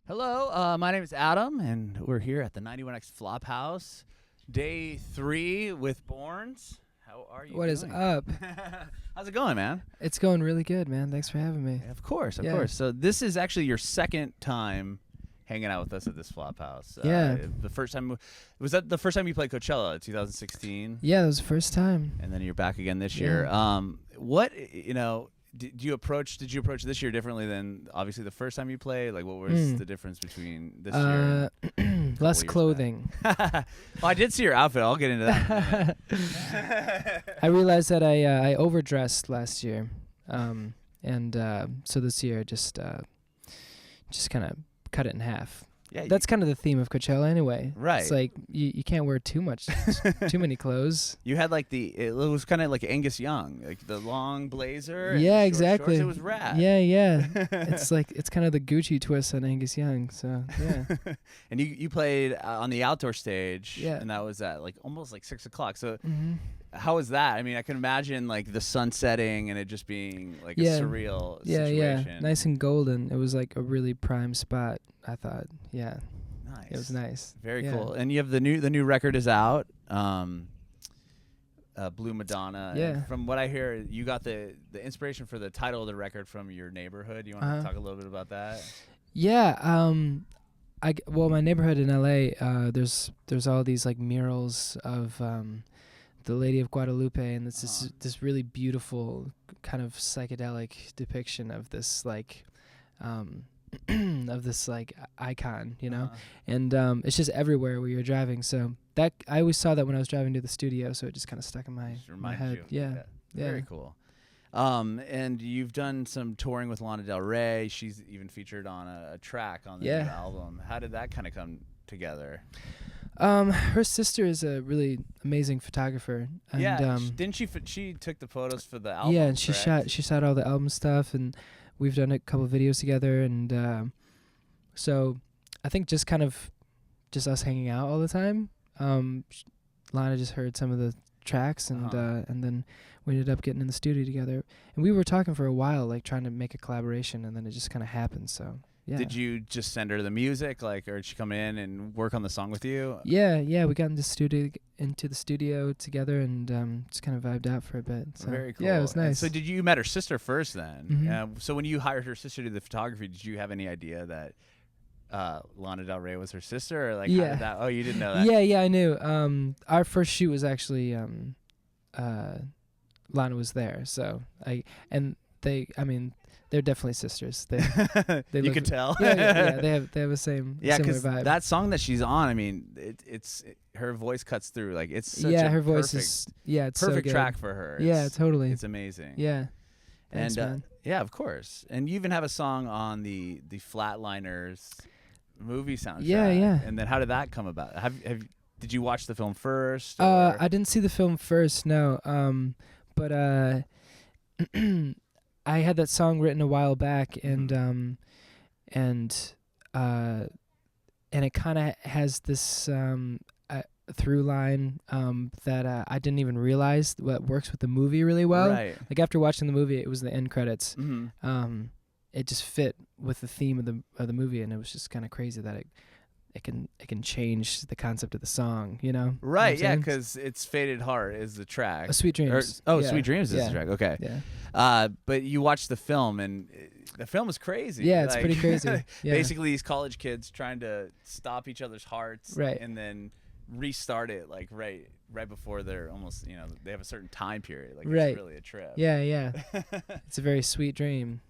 Hello, my name is Adam, and we're here at the 91X Flophouse, day 3 with Børns. How are you What is doing? up? How's it going, man? It's going really good, man. Thanks for having me. Of course, of Yeah. course. So this is actually your second time hanging out with us at this Flophouse. Yeah. The first time, was that the first time you played Coachella, 2016? Yeah, it was the first time. And then you're back again this Yeah. year. Did you approach this year differently than obviously the first time you played? Like, what was the difference between this year and Less years back? clothing. Well, I did see your outfit. I'll get into that. in a minute. I realized that I overdressed last year, so this year just kind of cut it in half. Yeah, That's kind of the theme of Coachella anyway. Right. It's like you can't wear too much, too many clothes. you had like it was kind of like Angus Young, like the long blazer. and Yeah, the short exactly. shorts. It was rad. Yeah. it's kind of the Gucci twist on Angus Young. So yeah. And you played on the outdoor stage. Yeah. And that was at like almost like 6 o'clock. So Mm-hmm. how was that? I mean, I can imagine like the sun setting and it just being like a surreal situation. Yeah, nice and golden. It was like a really prime spot, I thought. Yeah, Nice. it was nice. Very Yeah. cool. And you have the new record is out. Blue Madonna. Yeah. And from what I hear, you got the inspiration for the title of the record from your neighborhood. You want to talk a little bit about that? Yeah, my neighborhood in LA, there's all these like murals of the Lady of Guadalupe, and it's this really beautiful kind of psychedelic depiction of this like icon, you know. And it's just everywhere where you're driving. So that I always saw that when I was driving to the studio, so it just kind of stuck in my head. You. Yeah. Very cool. And you've done some touring with Lana Del Rey. She's even featured on a track on the new album. How did that kind of come together? Her sister is a really amazing photographer. And, didn't she? She took the photos for the album. Yeah, and correct? she shot all the album stuff, and we've done a couple of videos together. And so I think just us hanging out all the time. Lana just heard some of the tracks, and then we ended up getting in the studio together. And we were talking for a while, like trying to make a collaboration, and then it just kind of happened. So. Yeah. Did you just send her the music, like, or did she come in and work on the song with you? Yeah, we got into the studio together, and just kind of vibed out for a bit. So. Very cool. Yeah, it was nice. And so you met her sister first then? Mm-hmm. So when you hired her sister to do the photography, did you have any idea that Lana Del Rey was her sister, or like how did that? Oh, you didn't know that? Yeah, I knew. Our first shoot was actually Lana was there, so they're definitely sisters. They you could tell. Yeah. They have the same similar vibe. That song that she's on, I mean, it's her voice cuts through. Like it's such her voice is it's perfect so track for her. Totally. It's amazing. Yeah. Thanks, man. Yeah, of course. And you even have a song on the Flatliners movie soundtrack. Yeah. And then how did that come about? Did you watch the film first? I didn't see the film first, no. But I had that song written a while back, and it kind of has this through line that I didn't even realize what works with the movie really well. Right. Like after watching the movie, it was the end credits. Mm-hmm. It just fit with the theme of the movie, and it was just kind of crazy that it can change the concept of the song, you know? Right, you know yeah, because it's Faded Heart is the track. Sweet Dreams. Sweet Dreams is the track. Okay. Yeah. But you watched the film, and the film is crazy. Yeah, it's pretty crazy. Yeah. Basically, these college kids trying to stop each other's hearts, right, and then restart it, like right before they're almost, they have a certain time period. Like right. It's really a trip. Yeah. It's a very sweet dream.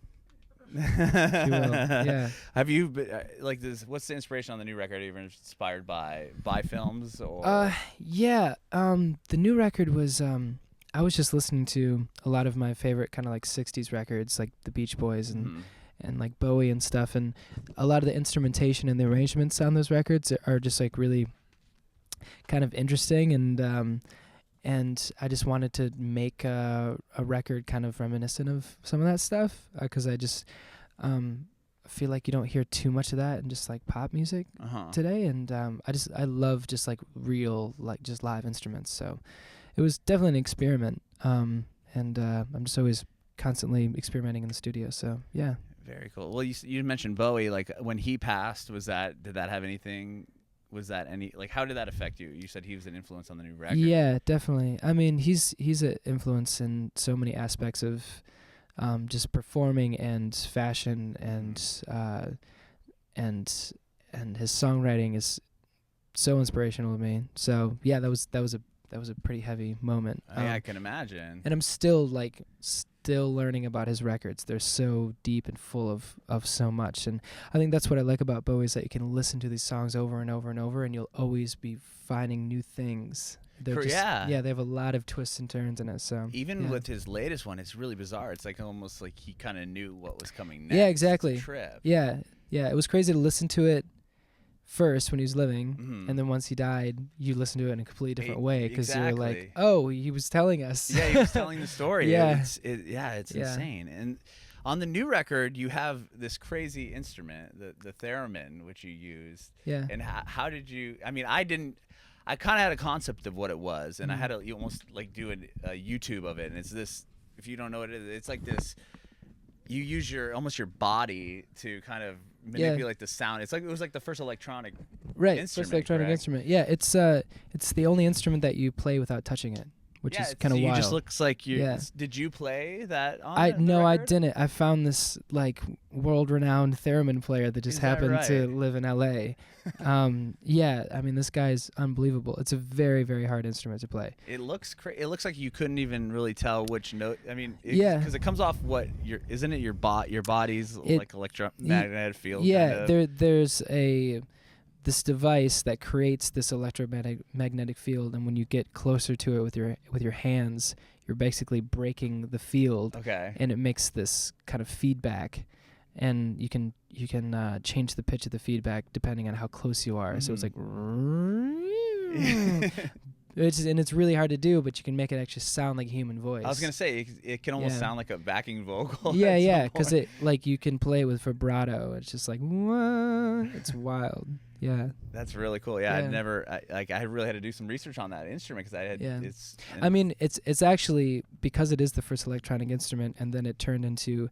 If you will. Yeah. Have you been, like this? What's the inspiration on the new record? Are you even inspired by films or? Yeah. The new record was I was just listening to a lot of my favorite kind of like 60s records, like the Beach Boys and like Bowie and stuff, and a lot of the instrumentation and the arrangements on those records are just like really kind of interesting, and I just wanted to make a record kind of reminiscent of some of that stuff, because I just feel like you don't hear too much of that in just like pop music today, and I love just like real, like just live instruments. So it was definitely an experiment, and I'm just always constantly experimenting in the studio. So yeah. Very cool. Well, you mentioned Bowie. Like when he passed, did that have anything? Was that how did that affect you? You said he was an influence on the new record. Yeah, definitely. I mean, he's an influence in so many aspects of just performing and fashion and his songwriting is so inspirational to me. So yeah, that was a pretty heavy moment. Yeah, I can imagine. And I'm still learning about his records. They're so deep and full of so much. And I think that's what I like about Bowie is that you can listen to these songs over and over and over, and you'll always be finding new things. They're they have a lot of twists and turns in it. So even with his latest one, it's really bizarre. It's like almost like he kind of knew what was coming next. Yeah, exactly. It's a trip. Yeah. It was crazy to listen to it first when he was living, and then once he died, you listen to it in a completely different way because you're like, oh, he was telling us. Yeah, he was telling the story. It's insane. And on the new record, you have this crazy instrument, the theremin, which you used. Yeah. And how did you? I mean, I kind of had a concept of what it was, and I had to almost like do a YouTube of it. And it's this. If you don't know what it is, it's like this. You use your body to kind of manipulate the sound. It was like the first electronic instrument. First electronic instrument. Yeah, it's the only instrument that you play without touching it, which is kind of wild. It just looks like you. Yeah. Did you play that on I didn't. I found this like world-renowned theremin player that just happened to live in LA. Yeah, I mean this guy's unbelievable. It's a very, very hard instrument to play. It looks it looks like you couldn't even really tell which note. I mean, because it comes off isn't it your body's like electromagnetic field? Yeah, there's this device that creates this electromagnetic field, and when you get closer to it with your hands, you're basically breaking the field. Okay. And it makes this kind of feedback, and you can change the pitch of the feedback depending on how close you are. Mm-hmm. So it's like it's really hard to do, but you can make it actually sound like a human voice. I was gonna say it can almost sound like a backing vocal. Yeah, because it you can play it with vibrato. It's just like it's wild. Yeah, that's really cool. Yeah, I really had to do some research on that instrument because I had. Yeah. I mean, it's actually because it is the first electronic instrument, and then it turned into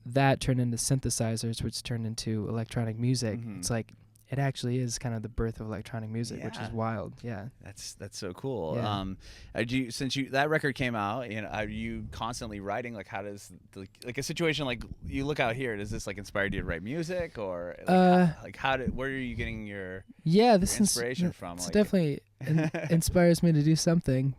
synthesizers, which turned into electronic music. Mm-hmm. It's like it actually is kind of the birth of electronic music, which is wild. Yeah, that's so cool. Yeah. Since that record came out, are you constantly writing? Like, how does a situation like you look out here? Does this like inspire you to write music, or where are you getting your inspiration from? It definitely inspires me to do something.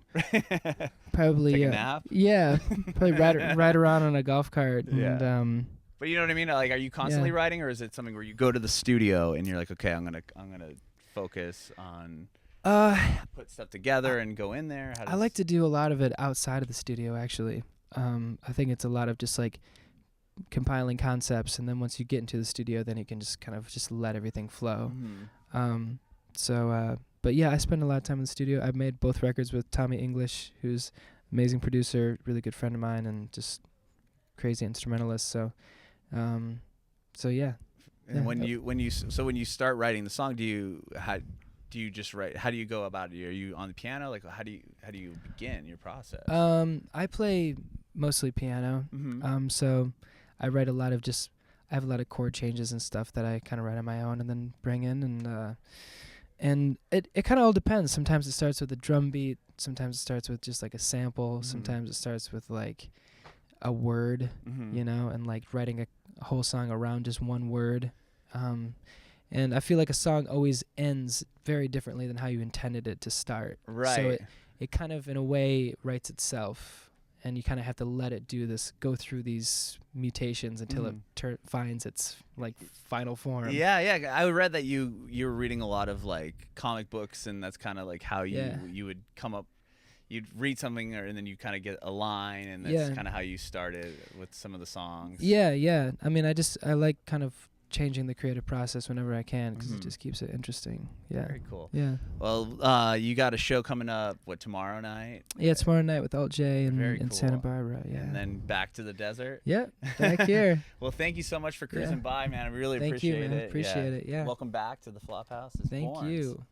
Probably take a nap. Yeah, probably ride around on a golf cart. Yeah. And, but you know what I mean? Like, are you constantly writing, or is it something where you go to the studio and you're like, okay, I'm gonna focus on put stuff together and go in there? I like to do a lot of it outside of the studio, actually. I think it's a lot of just like compiling concepts, and then once you get into the studio, then you can just kind of just let everything flow. Mm-hmm. But yeah, I spend a lot of time in the studio. I've made both records with Tommy English, who's an amazing producer, really good friend of mine, and just crazy instrumentalist. So yeah. And when you start writing the song, do you just write? How do you go about it? Are you on the piano? Like, how do you begin your process? I play mostly piano. Mm-hmm. So I write I have a lot of chord changes and stuff that I kind of write on my own and then bring in, and it kind of all depends. Sometimes it starts with a drum beat. Sometimes it starts with just like a sample. Mm-hmm. Sometimes it starts with like a word, and like writing a whole song around just one word. And I feel like a song always ends very differently than how you intended it to start. Right. So it kind of, in a way, writes itself, and you kind of have to let it go through these mutations until it finds its like final form. Yeah. I read that you were reading a lot of like comic books, and that's kind of like how you would come up. You'd read something, and then you kind of get a line, and that's kind of how you started with some of the songs. Yeah. I mean, I like kind of changing the creative process whenever I can, because it just keeps it interesting. Yeah. Very cool. Yeah. Well, you got a show coming up, tomorrow night? Yeah, tomorrow night with Alt J in Santa Barbara. Yeah. And then back to the desert? Yeah, back here. Well, thank you so much for cruising by, man. I really appreciate it. Appreciate it. Yeah. Welcome back to the Flophouse. Thank you.